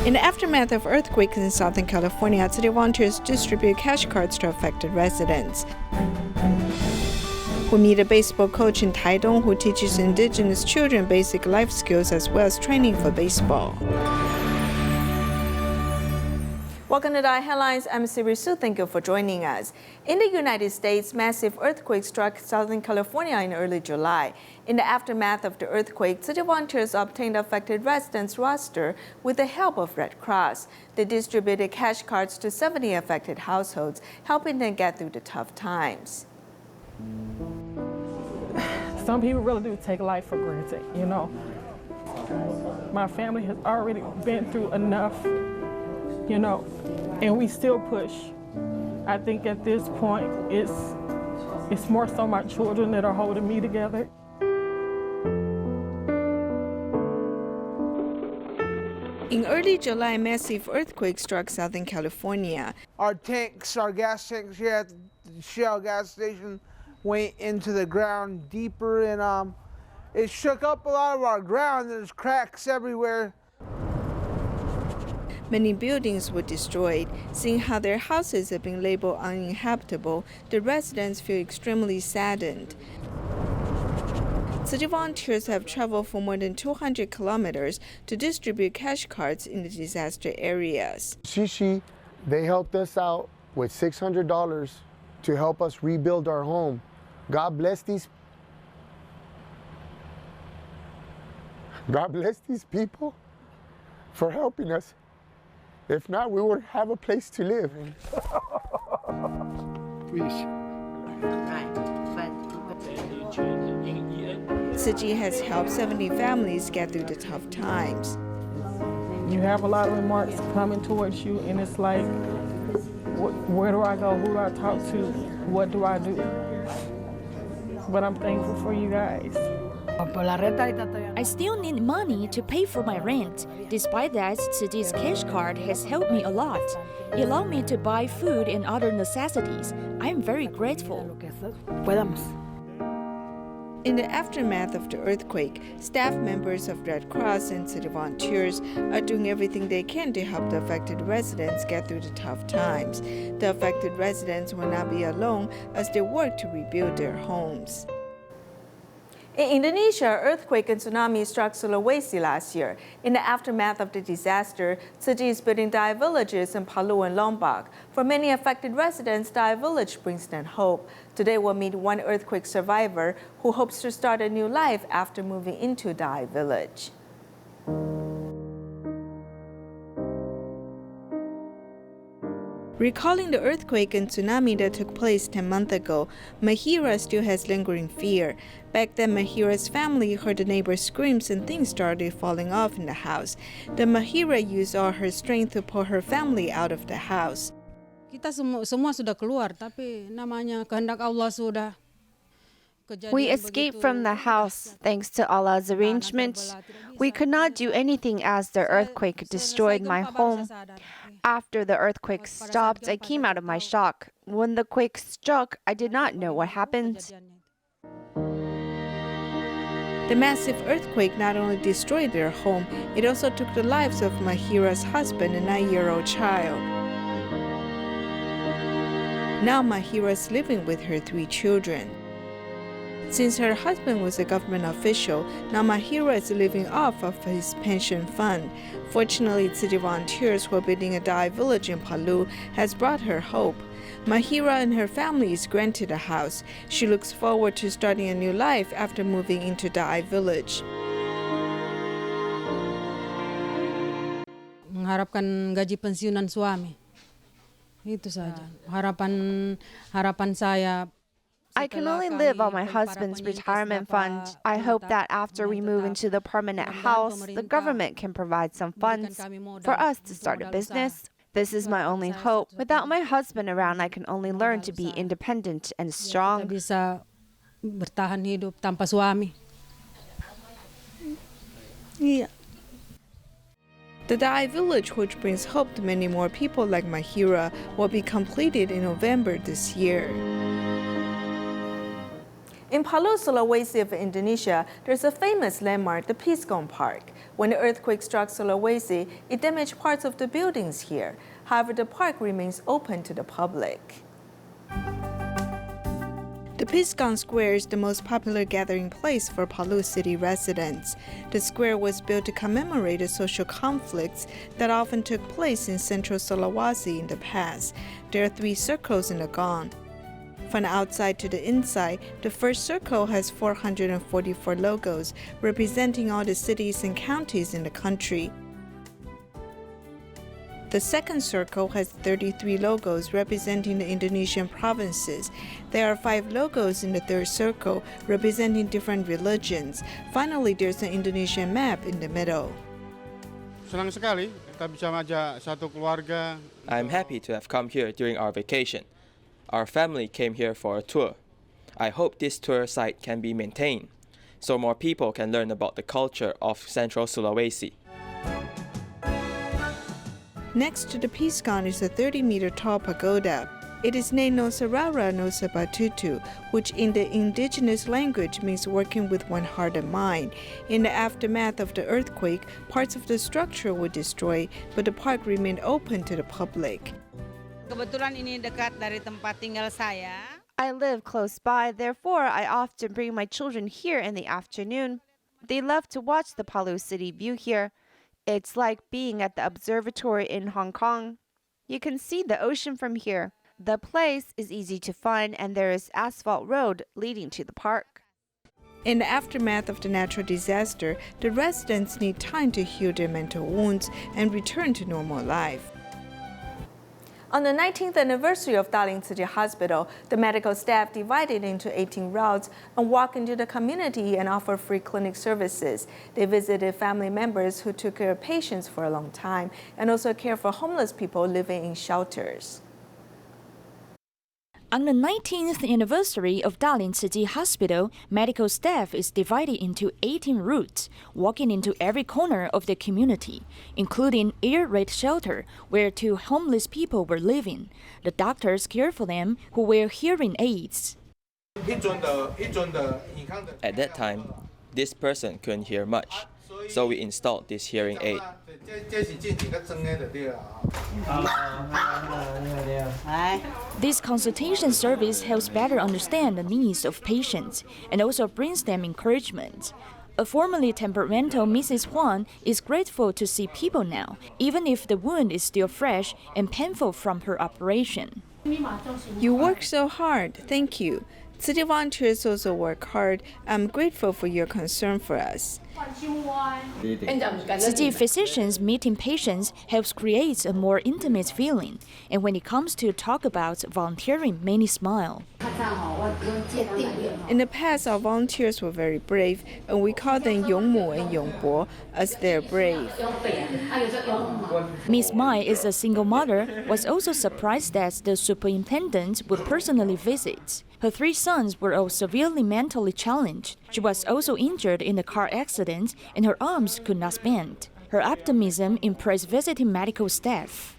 In the aftermath of earthquakes in Southern California, city volunteers distribute cash cards to affected residents. We meet a baseball coach in Taitung who teaches indigenous children basic life skills as well as training for baseball. Welcome to DaAi Headlines. I'm Siri Su. Thank you for joining us. In the United States, massive earthquake struck Southern California in early July. In the aftermath of the earthquake, city volunteers obtained affected residents' roster with the help of Red Cross. They distributed cash cards to 70 affected households, helping them get through the tough times. Some people really do take life for granted, you know. My family has already been through enough, you know, and we still push. I think at this point, it's more so my children that are holding me together. In early July, massive earthquake struck Southern California. Our gas tanks here at the Shell gas station went into the ground deeper, and it shook up a lot of our ground. There's cracks everywhere. Many buildings were destroyed. Seeing how their houses have been labeled uninhabitable, the residents feel extremely saddened. City volunteers have traveled for more than 200 kilometers to distribute cash cards in the disaster areas. Tzu Chi, they helped us out with $600 to help us rebuild our home. God bless these people for helping us. If not, we wouldn't have a place to live. Tzu Chi has helped 70 families get through the tough times. You have a lot of remarks coming towards you, and it's like, where do I go? Who do I talk to? What do I do? But I'm thankful for you guys. I still need money to pay for my rent. Despite that, Tzu Chi's cash card has helped me a lot. It allowed me to buy food and other necessities. I am very grateful. In the aftermath of the earthquake, staff members of Red Cross and city volunteers are doing everything they can to help the affected residents get through the tough times. The affected residents will not be alone as they work to rebuild their homes. In Indonesia, earthquake and tsunami struck Sulawesi last year. In the aftermath of the disaster, Tzu Chi is building DaAi villages in Palu and Lombok. For many affected residents, DaAi village brings them hope. Today we'll meet one earthquake survivor who hopes to start a new life after moving into DaAi village. Recalling the earthquake and tsunami that took place 10 months ago, Mahira still has lingering fear. Back then, Mahira's family heard the neighbor's screams and things started falling off in the house. Then Mahira used all her strength to pull her family out of the house. Kita semua sudah keluar, tapi namanya kehendak Allah sudah. We escaped from the house thanks to Allah's arrangement. We could not do anything as the earthquake destroyed my home. After the earthquake stopped, I came out of my shock. When the quake struck, I did not know what happened. The massive earthquake not only destroyed their home, it also took the lives of Mahira's husband and 9-year-old child. Now Mahira is living with her 3 children. Since her husband was a government official, now Mahira is living off of his pension fund. Fortunately, city volunteers who are building a DaAi village in Palu has brought her hope. Mahira and her family is granted a house. She looks forward to starting a new life after moving into DaAi village. Mengharapkan gaji pensiunan suami. Itu saja. Harapan saya. I can only live on my husband's retirement fund. I hope that after we move into the permanent house, the government can provide some funds for us to start a business. This is my only hope. Without my husband around, I can only learn to be independent and strong. Bisa bertahan hidup tanpa suami. The DaAi village, which brings hope to many more people like Mahira, will be completed in November this year. In Palu, Sulawesi of Indonesia, there's a famous landmark, the Pisgon Park. When the earthquake struck Sulawesi, it damaged parts of the buildings here. However, the park remains open to the public. The Pisgon Square is the most popular gathering place for Palu city residents. The square was built to commemorate the social conflicts that often took place in central Sulawesi in the past. There are 3 circles in the gong. From the outside to the inside, the first circle has 444 logos representing all the cities and counties in the country. The second circle has 33 logos representing the Indonesian provinces. There are 5 logos in the third circle representing different religions. Finally, there's an Indonesian map in the middle. Senang sekali kita bisa mengajak satu keluarga. I'm happy to have come here during our vacation. Our family came here for a tour. I hope this tour site can be maintained, so more people can learn about the culture of Central Sulawesi. Next to the Pisgon is a 30-meter tall pagoda. It is named Nosarara Nosabatutu, which in the indigenous language means working with one heart and mind. In the aftermath of the earthquake, parts of the structure were destroyed, but the park remained open to the public. Kebetulan ini dekat dari tempat tinggal saya. I live close by, therefore I often bring my children here in the afternoon. They love to watch the Palu city view here. It's like being at the observatory in Hong Kong. You can see the ocean from here. The place is easy to find and there is asphalt road leading to the park. In the aftermath of the natural disaster, the residents need time to heal their mental wounds and return to normal life. On the 19th anniversary of DaAi Tzu Chi Hospital, the medical staff divided into 18 routes and walked into the community and offered free clinic services. They visited family members who took care of patients for a long time and also cared for homeless people living in shelters. On the 19th anniversary of DaAi Tzu Chi Hospital, medical staff is divided into 18 routes, walking into every corner of the community, including air raid shelter, where 2 homeless people were living. The doctors care for them who wear hearing aids. At that time, this person couldn't hear much, so we installed this hearing aid. This consultation service helps better understand the needs of patients and also brings them encouragement. A formerly temperamental Mrs. Huang is grateful to see people now, even if the wound is still fresh and painful from her operation. You work so hard. Thank you. Tzu Chi volunteers also work hard. I'm grateful for your concern for us. Tzu Chi physicians meeting patients helps create a more intimate feeling, and when it comes to talk about volunteering, many smile. In the past, our volunteers were very brave, and we call them Yongmu and Yongbo, as they're brave. Miss Mai is a single mother, was also surprised that the superintendent would personally visit. Her 3 sons were all severely mentally challenged. She was also injured in a car accident, and her arms could not bend. Her optimism impressed visiting medical staff.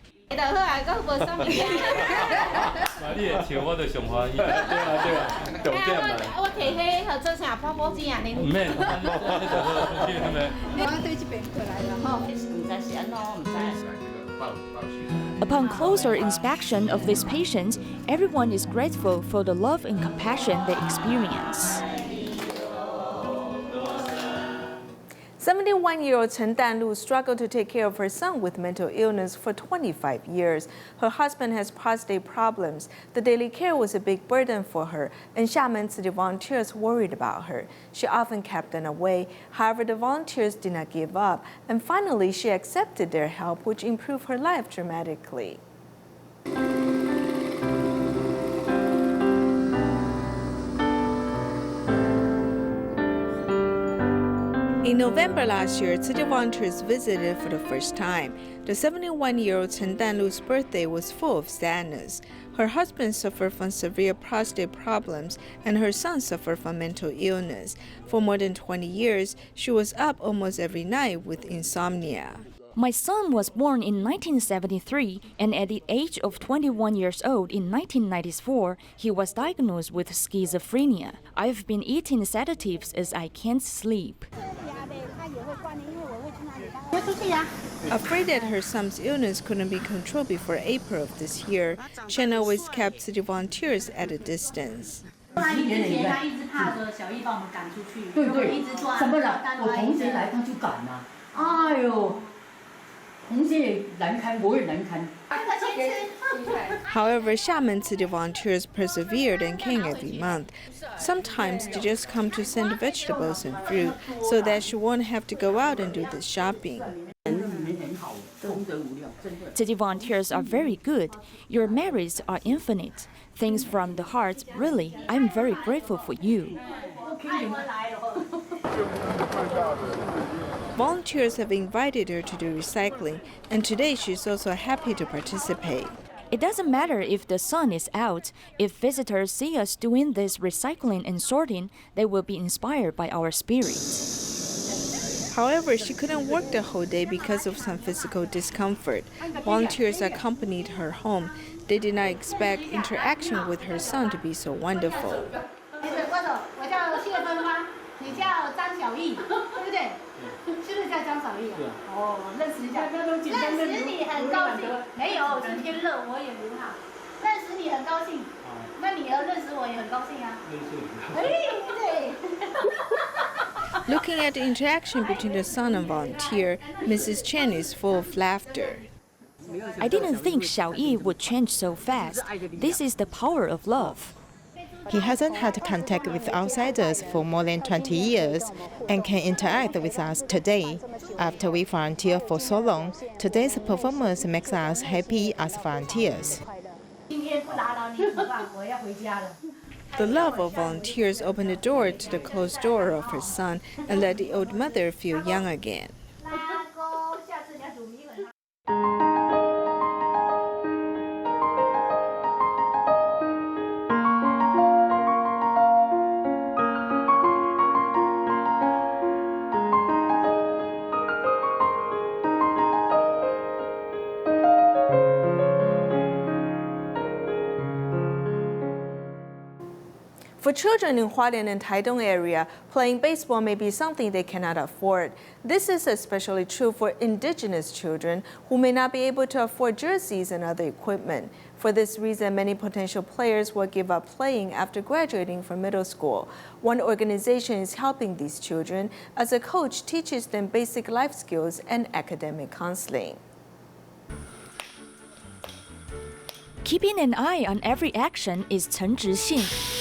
Upon closer inspection of these patients, everyone is grateful for the love and compassion they experience. 71-year-old Chen Danlu struggled to take care of her son with mental illness for 25 years. Her husband has prostate problems. The daily care was a big burden for her, and Xiamen Tzu Chi volunteers worried about her. She often kept them away. However, the volunteers did not give up, and finally she accepted their help, which improved her life dramatically. In November last year, Tzu Chi volunteers visited for the first time. The 71-year-old Chen Danlu's birthday was full of sadness. Her husband suffered from severe prostate problems, and her son suffered from mental illness. For more than 20 years, she was up almost every night with insomnia. My son was born in 1973, and at the age of 21 years old in 1994, he was diagnosed with schizophrenia. I've been eating sedatives as I can't sleep. Afraid that her son's illness couldn't be controlled before April of this year, Chen always kept city volunteers at a distance. However, Xiamen city volunteers persevered and came every month. Sometimes they just come to send vegetables and fruit so that she won't have to go out and do the shopping. City volunteers are very good. Your merits are infinite. Things from the heart, really. I'm very grateful for you. Volunteers have invited her to do recycling, and today she's also happy to participate. It doesn't matter if the sun is out. If visitors see us doing this recycling and sorting, they will be inspired by our spirit. However, she couldn't work the whole day because of some physical discomfort. Volunteers accompanied her home. They did not expect interaction with her son to be so wonderful. Looking at the interaction between the son and volunteer, Mrs. Chen is full of laughter. I didn't think Xiao Yi would change so fast. This is the power of love. He hasn't had contact with outsiders for more than 20 years and can interact with us today. After we volunteer for so long, today's performance makes us happy as volunteers. The love of volunteers opened the door to the closed door of her son and let the old mother feel young again. For children in Hualien and Taitung area, playing baseball may be something they cannot afford. This is especially true for indigenous children who may not be able to afford jerseys and other equipment. For this reason, many potential players will give up playing after graduating from middle school. One organization is helping these children as a coach teaches them basic life skills and academic counseling. Keeping an eye on every action is Chen Zhixin.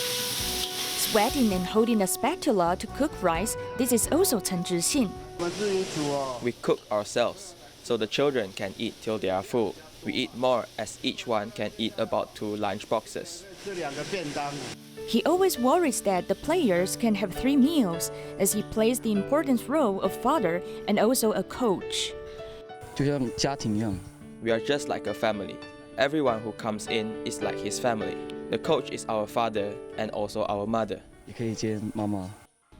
Sweating and holding a spatula to cook rice, this is also Chen Zhixin. We cook ourselves, so the children can eat till they are full. We eat more as each one can eat about 2 lunch boxes. He always worries that the players can have 3 meals, as he plays the important role of father and also a coach. We are just like a family. Everyone who comes in is like his family. The coach is our father and also our mother.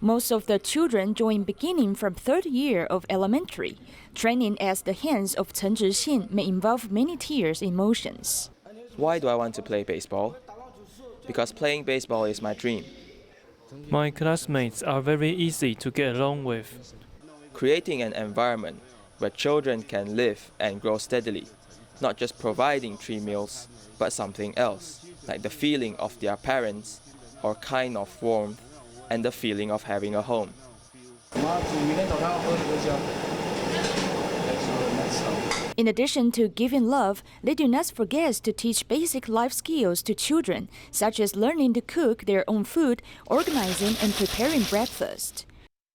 Most of the children join beginning from 3rd year of elementary. Training as the hands of Chen Zhixin may involve many tears emotions. Why do I want to play baseball? Because playing baseball is my dream. My classmates are very easy to get along with. Creating an environment where children can live and grow steadily, not just providing 3 meals, but something else, like the feeling of their parents, or kind of warmth, and the feeling of having a home. In addition to giving love, they do not forget to teach basic life skills to children, such as learning to cook their own food, organizing and preparing breakfast.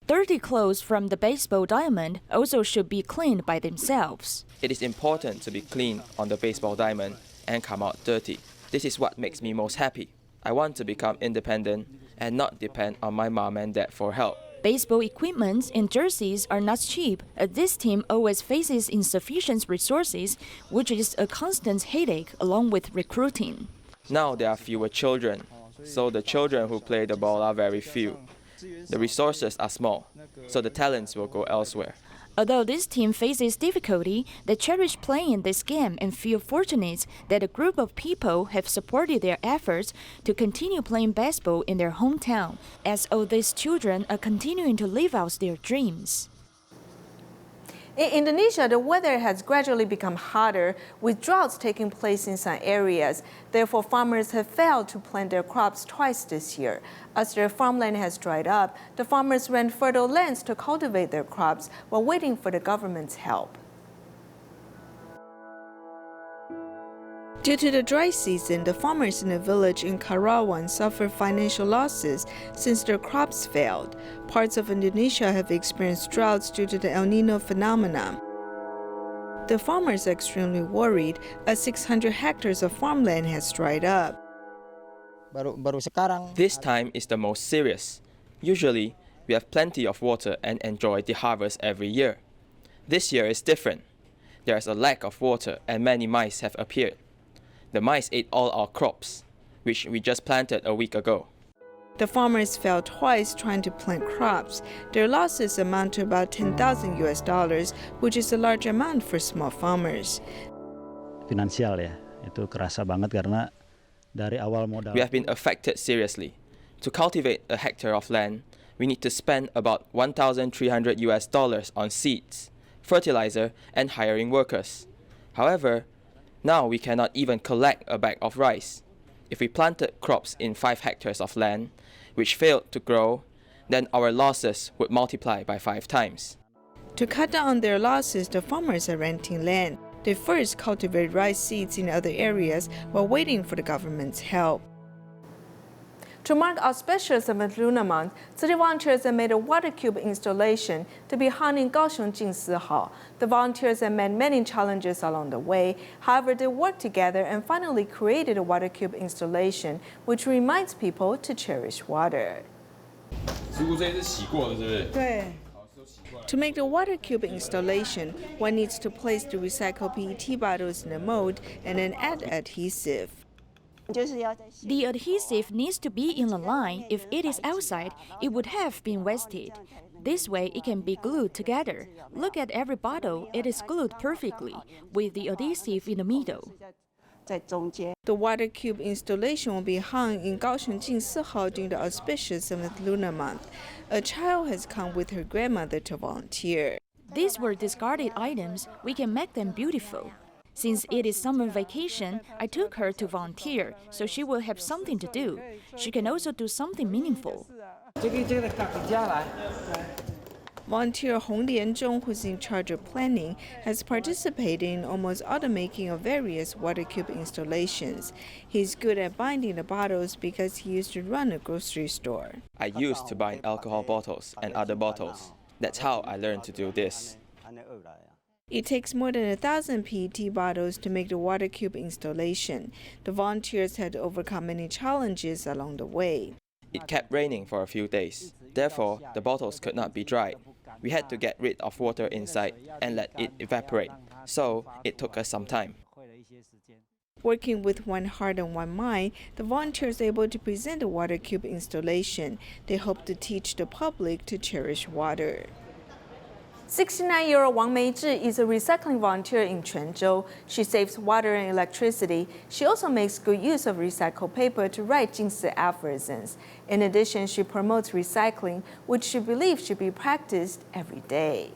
Dirty clothes from the baseball diamond also should be cleaned by themselves. It is important to be clean on the baseball diamond and come out dirty. This is what makes me most happy. I want to become independent and not depend on my mom and dad for help. Baseball equipment and jerseys are not cheap, as this team always faces insufficient resources, which is a constant headache along with recruiting. Now there are fewer children, so the children who play the ball are very few. The resources are small, so the talents will go elsewhere. Although this team faces difficulty, they cherish playing this game and feel fortunate that a group of people have supported their efforts to continue playing baseball in their hometown, as all these children are continuing to live out their dreams. In Indonesia, the weather has gradually become hotter, with droughts taking place in some areas. Therefore, farmers have failed to plant their crops twice this year. As their farmland has dried up, the farmers rent fertile lands to cultivate their crops while waiting for the government's help. Due to the dry season, the farmers in the village in Karawang suffer financial losses since their crops failed. Parts of Indonesia have experienced droughts due to the El Nino phenomenon. The farmers are extremely worried as 600 hectares of farmland has dried up. This time is the most serious. Usually, we have plenty of water and enjoy the harvest every year. This year is different. There is a lack of water and many mice have appeared. The mice ate all our crops, which we just planted a week ago. The farmers failed twice trying to plant crops. Their losses amount to about $10,000, which is a large amount for small farmers. Finansial ya, itu kerasa banget karena dari awal modal. We have been affected seriously. To cultivate a hectare of land, we need to spend about $1,300 on seeds, fertilizer, and hiring workers. However, now we cannot even collect a bag of rice. If we planted crops in 5 hectares of land, which failed to grow, then our losses would multiply by 5 times. To cut down on their losses, the farmers are renting land. They first cultivate rice seeds in other areas while waiting for the government's help. To mark auspicious of Lunar Month, city volunteers have made a water cube installation to be hung in Kaohsiung Jingsi Hall. The volunteers have met many challenges along the way. However, they worked together and finally created a water cube installation, which reminds people to cherish water. To make the water cube installation, one needs to place the recycled PET bottles in a mold and then add adhesive. The adhesive needs to be in a line. If it is outside, it would have been wasted. This way, it can be glued together. Look at every bottle, it is glued perfectly, with the adhesive in the middle. The water cube installation will be hung in Kaohsiung Jingsi Hall during the auspicious 7th Lunar Month. A child has come with her grandmother to volunteer. These were discarded items. We can make them beautiful. Since it is summer vacation, I took her to volunteer, so she will have something to do. She can also do something meaningful. Volunteer Hong Lianzhong, who's in charge of planning, has participated in almost all the making of various water cube installations. He's good at binding the bottles because he used to run a grocery store. I used to bind alcohol bottles and other bottles. That's how I learned to do this. It takes more than 1,000 PET bottles to make the water cube installation. The volunteers had to overcome many challenges along the way. It kept raining for a few days. Therefore, the bottles could not be dried. We had to get rid of water inside and let it evaporate. So, it took us some time. Working with one heart and one mind, the volunteers are able to present the water cube installation. They hope to teach the public to cherish water. 69-year-old Wang Meizhi is a recycling volunteer in Quanzhou. She saves water and electricity. She also makes good use of recycled paper to write Jingsi aphorisms. In addition, she promotes recycling, which she believes should be practiced every day.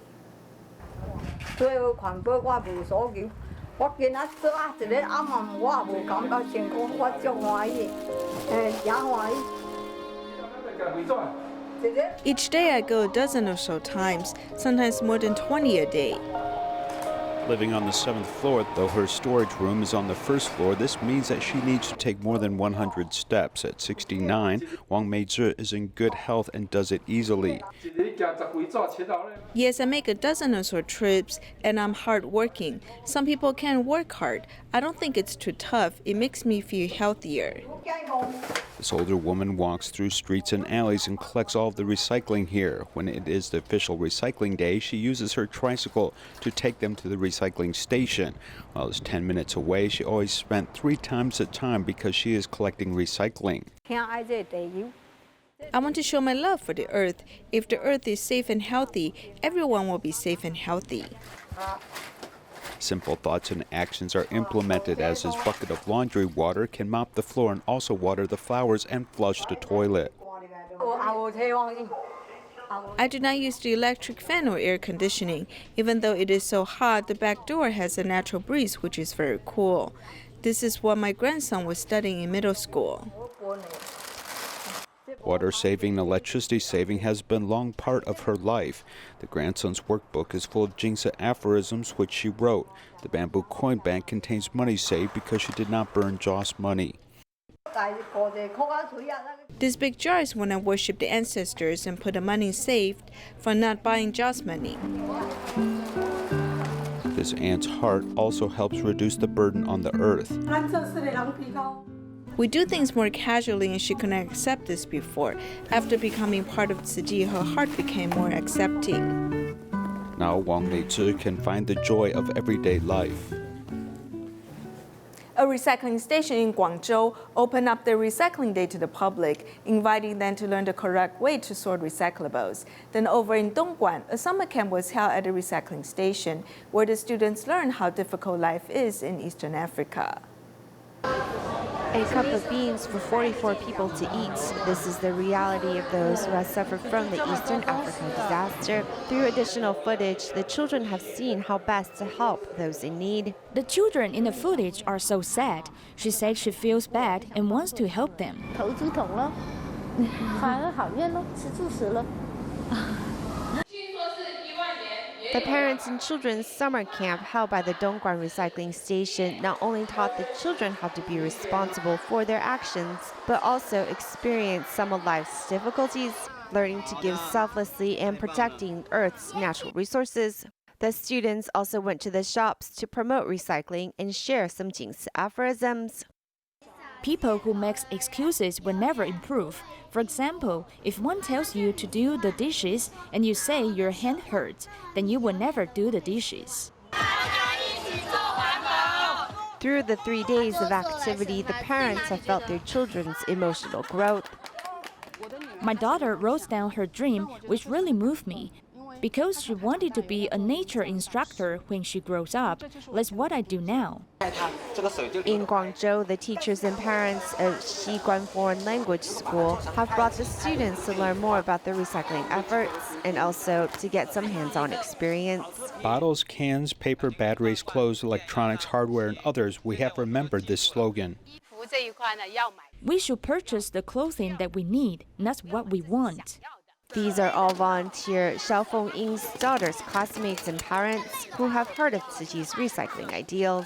Each day I go a dozen or so times, sometimes more than 20 a day. Living on the 7th floor, though her storage room is on the 1st floor, this means that she needs to take more than 100 steps. At 69, Wang Meizhi is in good health and does it easily. Yes, I make a dozen or so trips, and I'm hardworking. Some people can work hard. I don't think it's too tough. It makes me feel healthier. This older woman walks through streets and alleys and collects all of the recycling here. When it is the official recycling day, she uses her tricycle to take them to the recycling station. While it's 10 minutes away, she always spent 3 times the time because she is collecting recycling. I want to show my love for the earth. If the earth is safe and healthy, everyone will be safe and healthy. Simple thoughts and actions are implemented as his bucket of laundry water can mop the floor and also water the flowers and flush the toilet. I do not use the electric fan or air conditioning. Even though it is so hot, the back door has a natural breeze, which is very cool. This is what my grandson was studying in middle school. Water saving and electricity saving has been a long part of her life. The grandson's workbook is full of Jingsa aphorisms which she wrote. The bamboo coin bank contains money saved because she did not burn Joss money. This big jar is when I worship the ancestors and put the money saved for not buying Joss money. This aunt's heart also helps reduce the burden on the earth. We do things more casually and she couldn't accept this before. After becoming part of Tzu Chi, her heart became more accepting. Now Wang Mei-Tzu can find the joy of everyday life. A recycling station in Guangzhou opened up their recycling day to the public, inviting them to learn the correct way to sort recyclables. Then over in Dongguan, a summer camp was held at a recycling station, where the students learned how difficult life is in Eastern Africa. A cup of beans for 44 people to eat. This is the reality of those who have suffered from the Eastern African disaster. Through additional footage, the children have seen how best to help those in need. The children in the footage are so sad. She said she feels bad and wants to help them. The parents and children's summer camp held by the Dongguan recycling station not only taught the children how to be responsible for their actions, but also experienced some of life's difficulties, learning to give selflessly and protecting Earth's natural resources. The students also went to the shops to promote recycling and share some Jingsi aphorisms. People who make excuses will never improve. For example, if one tells you to do the dishes and you say your hand hurts, then you will never do the dishes. Through the 3 days of activity, the parents have felt their children's emotional growth. My daughter wrote down her dream, which really moved me. Because she wanted to be a nature instructor when she grows up. That's what I do now. In Guangzhou, the teachers and parents of Xiguan Foreign Language School have brought the students to learn more about the recycling efforts and also to get some hands-on experience. Bottles, cans, paper, batteries, clothes, electronics, hardware, and others, we have remembered this slogan. We should purchase the clothing that we need, and that's what we want. These are all volunteer Xiao Fengying's daughter's classmates and parents who have heard of Tzu Chi's recycling ideals.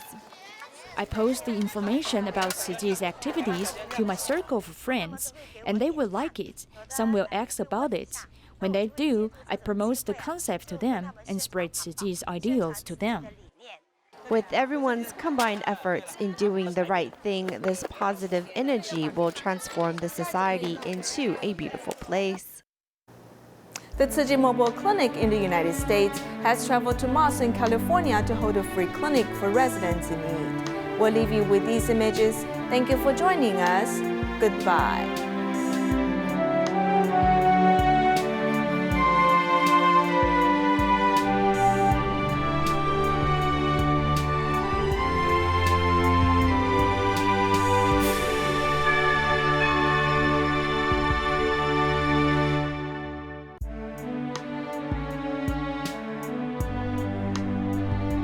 I post the information about Tzu Chi's activities to my circle of friends, and they will like it. Some will ask about it. When they do, I promote the concept to them and spread Tzu Chi's ideals to them. With everyone's combined efforts in doing the right thing, this positive energy will transform the society into a beautiful place. The Tzu Chi Mobile Clinic in the United States has traveled to Moss in California to hold a free clinic for residents in need. We'll leave you with these images. Thank you for joining us. Goodbye.